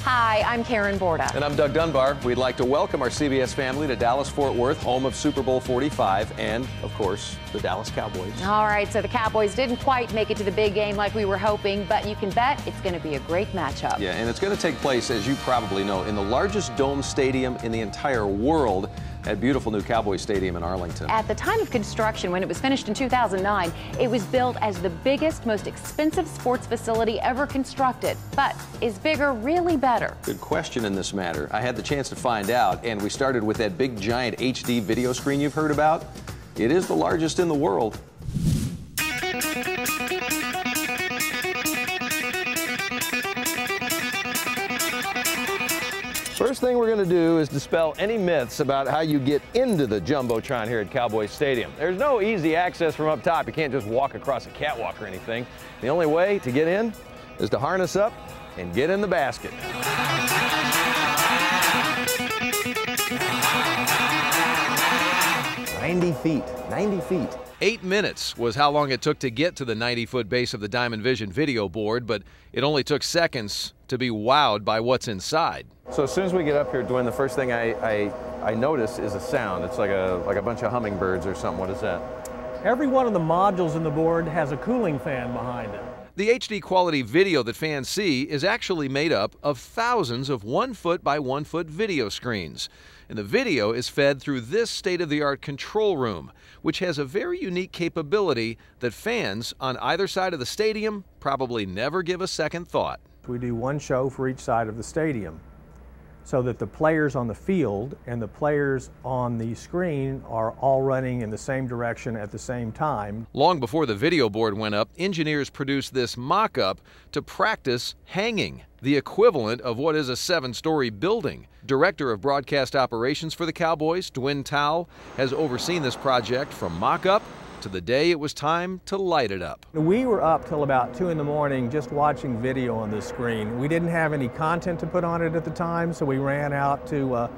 Hi, I'm Karen Borda. And I'm Doug Dunbar. We'd like to welcome our CBS family to Dallas-Fort Worth, home of Super Bowl 45, and, of course, the Dallas Cowboys. All right, so the Cowboys didn't quite make it to the big game like we were hoping, but you can bet it's going to be a great matchup. Yeah, and it's going to take place, as you probably know, in the largest dome stadium in the entire world, that beautiful new Cowboy Stadium in Arlington. At the time of construction, when it was finished in 2009, it was built as the biggest, most expensive sports facility ever constructed. But is bigger really better? Good question in this matter. I had the chance to find out, and we started with that big, giant HD video screen you've heard about. It is the largest in the world. First thing we're going to do is dispel any myths about how you get into the Jumbotron here at Cowboy Stadium. There's no easy access from up top. You can't just walk across a catwalk or anything. The only way to get in is to harness up and get in the basket. 90 feet, 90 feet. 8 minutes was how long it took to get to the 90-foot base of the Diamond Vision video board, but it only took seconds to be wowed by what's inside. So as soon as we get up here, Dwayne, the first thing I notice is a sound. It's like a bunch of hummingbirds or something. What is that? Every one of the modules in the board has a cooling fan behind it. The HD quality video that fans see is actually made up of thousands of 1-foot by 1-foot video screens. And the video is fed through this state-of-the-art control room, which has a very unique capability that fans on either side of the stadium probably never give a second thought. We do one show for each side of the stadium so that the players on the field and the players on the screen are all running in the same direction at the same time. Long before the video board went up, engineers produced this mock-up to practice hanging, the equivalent of what is a 7-story building. Director of Broadcast Operations for the Cowboys, Dwin Tao, has overseen this project from mock-up to the day it was time to light it up. We were up till about 2 in the morning just watching video on the screen. We didn't have any content to put on it at the time, so we ran out to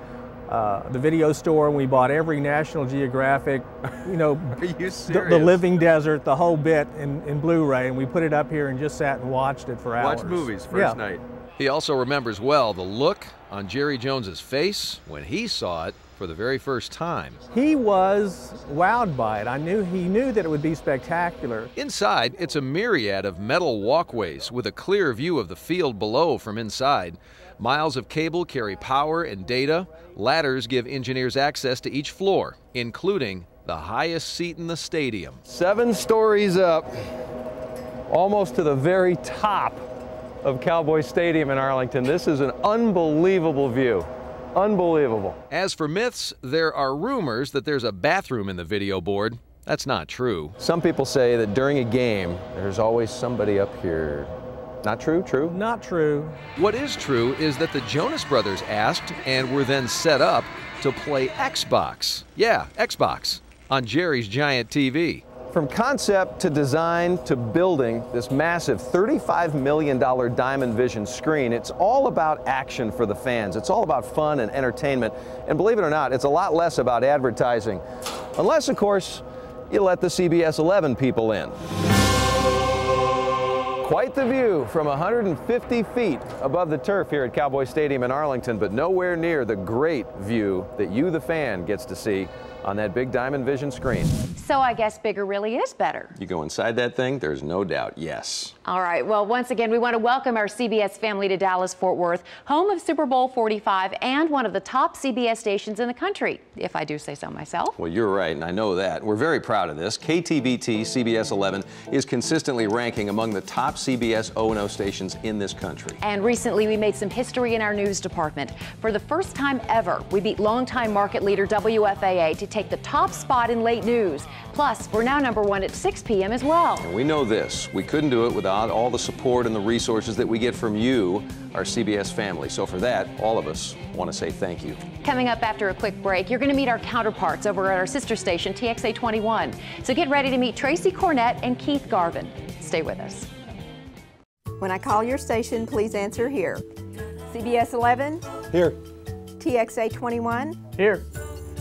the video store and we bought every National Geographic, you know, Are you serious? the Living Desert, the whole bit in Blu-ray, and we put it up here and just sat and watched it for hours. Watch movies first night. He also remembers well the look on Jerry Jones's face when he saw it for the very first time. He was wowed by it. He knew that it would be spectacular. Inside, it's a myriad of metal walkways with a clear view of the field below from inside. Miles of cable carry power and data. Ladders give engineers access to each floor, including the highest seat in the stadium. 7 stories up, almost to the very top of Cowboy Stadium in Arlington. This is an unbelievable view. Unbelievable. As for myths, there are rumors that there's a bathroom in the video board. That's not true. Some people say that during a game, there's always somebody up here. Not true? True? Not true. What is true is that the Jonas Brothers asked and were then set up to play Xbox. Yeah, Xbox on Jerry's giant TV. From concept to design to building this massive $35 million Diamond Vision screen, it's all about action for the fans. It's all about fun and entertainment. And believe it or not, it's a lot less about advertising. Unless, of course, you let the CBS 11 people in. Quite the view from 150 feet above the turf here at Cowboy Stadium in Arlington, but nowhere near the great view that you, the fan, gets to see on that big Diamond Vision screen. So I guess bigger really is better. You go inside that thing, there's no doubt, yes. All right, well, once again, we want to welcome our CBS family to Dallas-Fort Worth, home of Super Bowl 45 and one of the top CBS stations in the country, if I do say so myself. Well, you're right, and I know that. We're very proud of this. KTVT CBS 11 is consistently ranking among the top CBS O&O stations in this country. And recently, we made some history in our news department. For the first time ever, we beat longtime market leader WFAA to take the top spot in late news. Plus, we're now #1 at 6 p.m. as well. And we know this. We couldn't do it without all the support and the resources that we get from you, our CBS family. So for that, all of us want to say thank you. Coming up after a quick break, you're going to meet our counterparts over at our sister station, TXA 21. So get ready to meet Tracy Cornett and Keith Garvin. Stay with us. When I call your station, please answer here. CBS 11? Here. TXA 21? Here.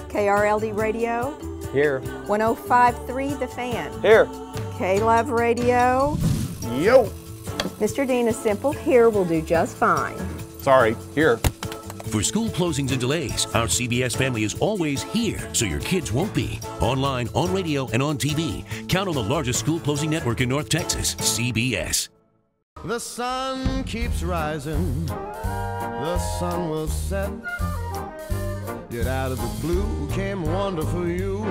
KRLD Radio? Here. 105.3 The Fan? Here. K-Love Radio? Yo. Mr. Dean, a simple here will do just fine. Sorry, here. For school closings and delays, our CBS family is always here, so your kids won't be. Online, on radio, and on TV. Count on the largest school closing network in North Texas, CBS. The sun keeps rising, the sun will set. Yet out of the blue came a wonderful you.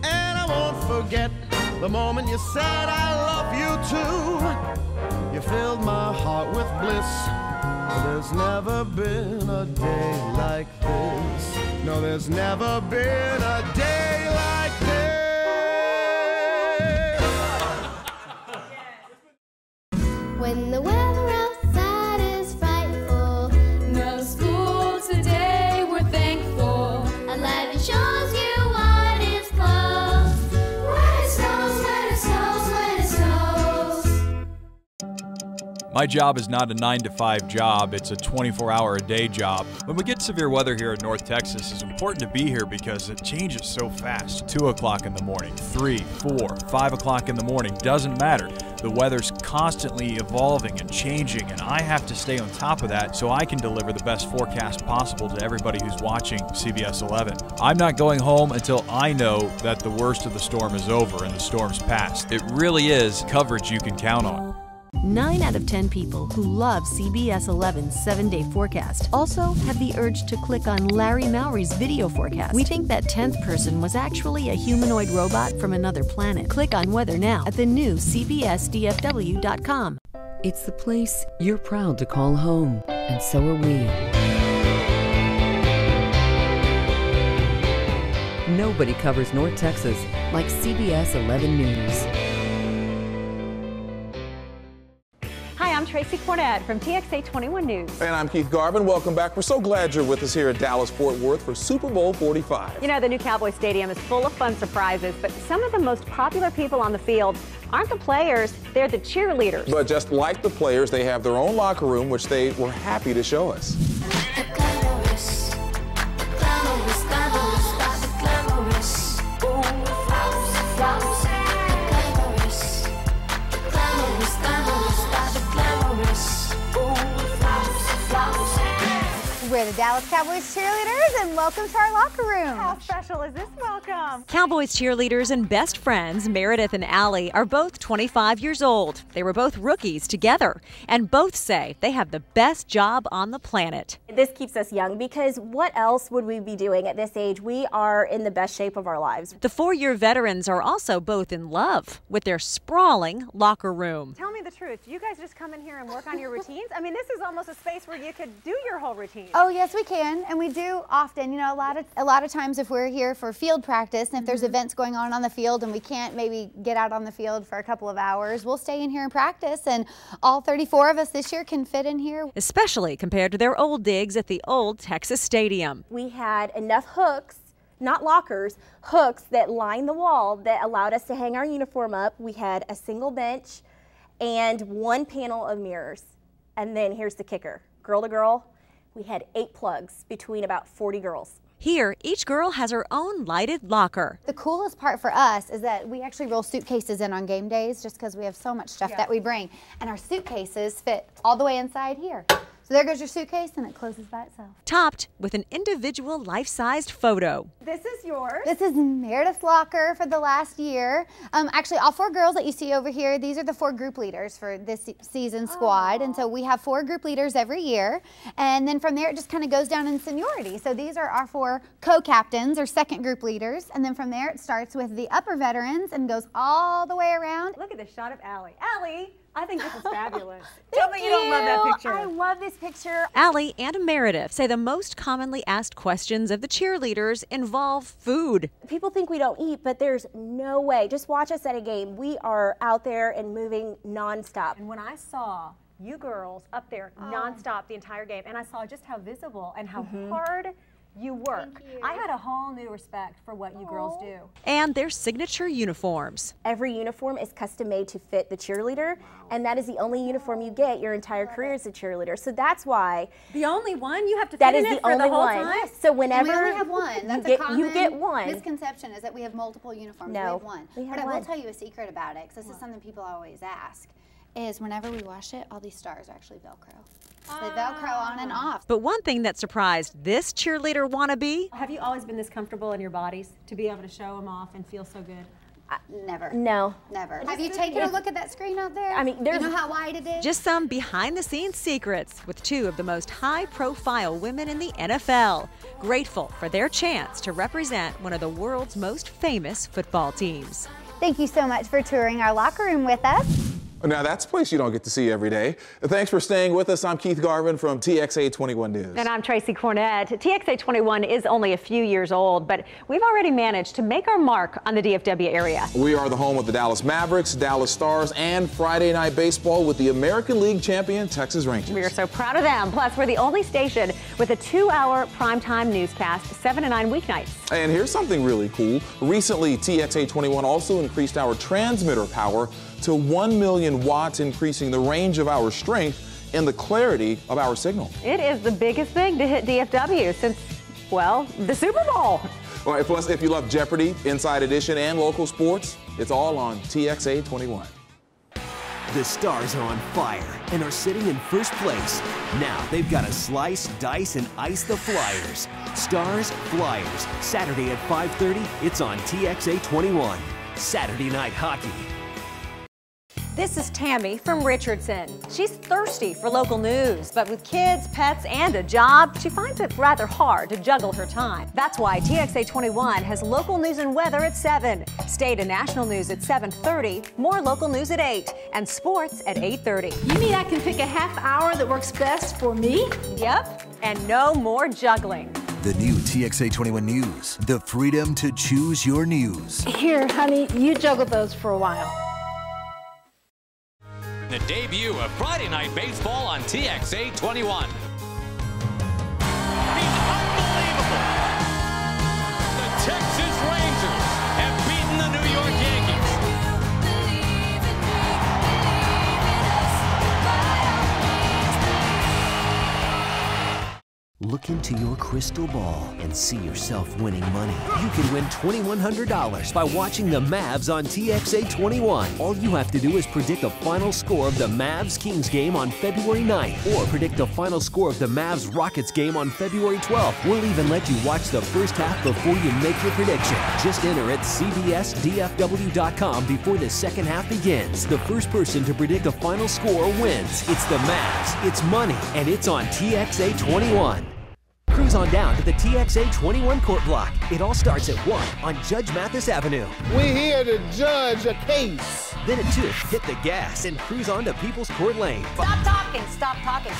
And I won't forget the moment you said I love you too. You filled my heart with bliss. There's never been a day like this. No, there's never been a day like this. When the weather outside is frightful, no school today, we're thankful. Aladdin shows you what is close. When it snows, when it snows, when it snows. My job is not a 9-to-5 job, it's a 24-hour-a-day job. When we get severe weather here in North Texas, it's important to be here because it changes so fast. 2 o'clock in the morning, 3, 4, 5 o'clock in the morning, doesn't matter. The weather's constantly evolving and changing, and I have to stay on top of that so I can deliver the best forecast possible to everybody who's watching CBS 11. I'm not going home until I know that the worst of the storm is over and the storm's passed. It really is coverage you can count on. 9 out of 10 people who love CBS 11's 7-day forecast also have the urge to click on Larry Mowry's video forecast. We think that 10th person was actually a humanoid robot from another planet. Click on weather now at the new CBSDFW.com. It's the place you're proud to call home, and so are we. Nobody covers North Texas like CBS 11 News. I'm Tracy Cornett from TXA 21 News. And I'm Keith Garvin. Welcome back. We're so glad you're with us here at Dallas-Fort Worth for Super Bowl 45. You know, the new Cowboy Stadium is full of fun surprises, but some of the most popular people on the field aren't the players, they're the cheerleaders. But just like the players, they have their own locker room, which they were happy to show us. We're the Dallas Cowboys cheerleaders, and welcome to our locker room. How special is this welcome? Cowboys cheerleaders and best friends Meredith and Allie are both 25 years old. They were both rookies together, and both say they have the best job on the planet. This keeps us young because what else would we be doing at this age? We are in the best shape of our lives. The 4-year veterans are also both in love with their sprawling locker room. Tell me the truth. Do you guys just come in here and work on your routines? I mean, this is almost a space where you could do your whole routine. Oh, yes, we can, and we do often. You know, a lot of times if we're here for field practice and if there's events going on the field and we can't maybe get out on the field for a couple of hours, we'll stay in here and practice, and all 34 of us this year can fit in here. Especially compared to their old digs at the old Texas Stadium. We had enough hooks, not lockers, hooks that lined the wall that allowed us to hang our uniform up. We had a single bench and one panel of mirrors. And then here's the kicker, girl to girl. We had 8 plugs between about 40 girls. Here, each girl has her own lighted locker. The coolest part for us is that we actually roll suitcases in on game days just because we have so much stuff that we bring. And our suitcases fit all the way inside here. So there goes your suitcase, and it closes by itself. Topped with an individual life-sized photo. This is yours. This is Meredith's locker for the last year. Actually, all 4 girls that you see over here, these are the 4 group leaders for this season squad. And so we have 4 group leaders every year. And then from there, it just kind of goes down in seniority. So these are our 4 co-captains or second group leaders. And then from there, it starts with the upper veterans and goes all the way around. Look at this shot of Allie. Allie, I think this is fabulous. Tell me you don't love that picture. I love this picture. Allie and Meredith say the most commonly asked questions of the cheerleaders involve food. People think we don't eat, but there's no way. Just watch us at a game. We are out there and moving nonstop. And when I saw you girls up there nonstop the entire game, and I saw just how visible and how hard you work. I had a whole new respect for what you girls do. And their signature uniforms. Every uniform is custom made to fit the cheerleader, and that is the only uniform you get your entire career as a cheerleader. So that's why. The only one? You have to that fit is in it the for the only whole one. time? So whenever we only have one. That's you get one. Misconception is that we have multiple uniforms. No, we have one. We have but one. I will tell you a secret about it, because this is something people always ask, is whenever we wash it, all these stars are actually Velcro. They Velcro on and off. But one thing that surprised this cheerleader wannabe, Have you always been this comfortable in your bodies to be able to show them off and feel so good? Never. No. Never. Have you taken a look at that screen out there? I mean, you know how wide it is? just some behind-the-scenes secrets with two of the most high-profile women in the NFL, grateful for their chance to represent one of the world's most famous football teams. Thank you so much for touring our locker room with us. Now, that's a place you don't get to see every day. Thanks for staying with us. I'm Keith Garvin from TXA 21 News. And I'm Tracy Cornett. TXA 21 is only a few years old, but we've already managed to make our mark on the DFW area. We are the home of the Dallas Mavericks, Dallas Stars, and Friday Night Baseball with the American League champion Texas Rangers. We are so proud of them. Plus, we're the only station with a 2-hour primetime newscast, 7 to 9 weeknights. And here's something really cool. Recently, TXA 21 also increased our transmitter power to 1 million watts, increasing the range of our strength and the clarity of our signal. It is the biggest thing to hit DFW since, well, the Super Bowl. All right, plus, if you love Jeopardy, Inside Edition, and local sports, it's all on TXA 21. The Stars are on fire and are sitting in first place. Now they've got to slice, dice, and ice the Flyers. Stars, Flyers, Saturday at 5:30. It's on TXA 21. Saturday Night Hockey. This is Tammy from Richardson. She's thirsty for local news, but with kids, pets, and a job, she finds it rather hard to juggle her time. That's why TXA 21 has local news and weather at 7, state and national news at 7:30, more local news at 8, and sports at 8:30. You mean I can pick a half hour that works best for me? Yep, and no more juggling. The new TXA 21 News, the freedom to choose your news. Here, honey, you juggle those for a while. The debut of Friday Night Baseball on TXA 21. Unbelievable! The Texas Rangers have beaten the New York Yankees. Look into your crystal ball and see yourself winning money. You can win $2,100 by watching the Mavs on TXA 21. All you have to do is predict the final score of the Mavs-Kings game on February 9th, or predict the final score of the Mavs-Rockets game on February 12th. We'll even let you watch the first half before you make your prediction. Just enter at cbsdfw.com before the second half begins. The first person to predict the final score wins. It's the Mavs, it's money, and it's on TXA 21. Cruise on down to the TXA 21 court block. It all starts at 1 on Judge Mathis Avenue. We're here to judge a case. Then at 2, hit the gas and cruise on to People's Court Lane. Stop talking,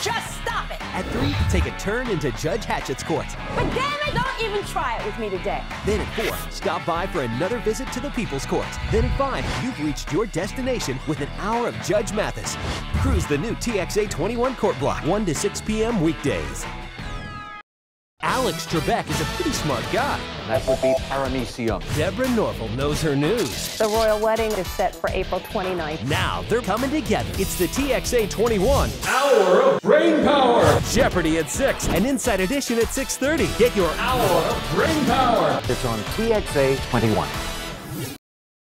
just stop it. At 3, take a turn into Judge Hatchett's court. But damn it, don't even try it with me today. Then at 4, stop by for another visit to the People's Court. Then at 5, you've reached your destination with an hour of Judge Mathis. Cruise the new TXA 21 court block, 1 to 6 p.m. weekdays. Alex Trebek is a pretty smart guy. That would be paramecium. Deborah Norville knows her news. The royal wedding is set for April 29th. Now they're coming together. It's the TXA 21 Hour of Brain Power. Jeopardy at 6 and Inside Edition at 6:30. Get your Hour of Brain Power. It's on TXA 21.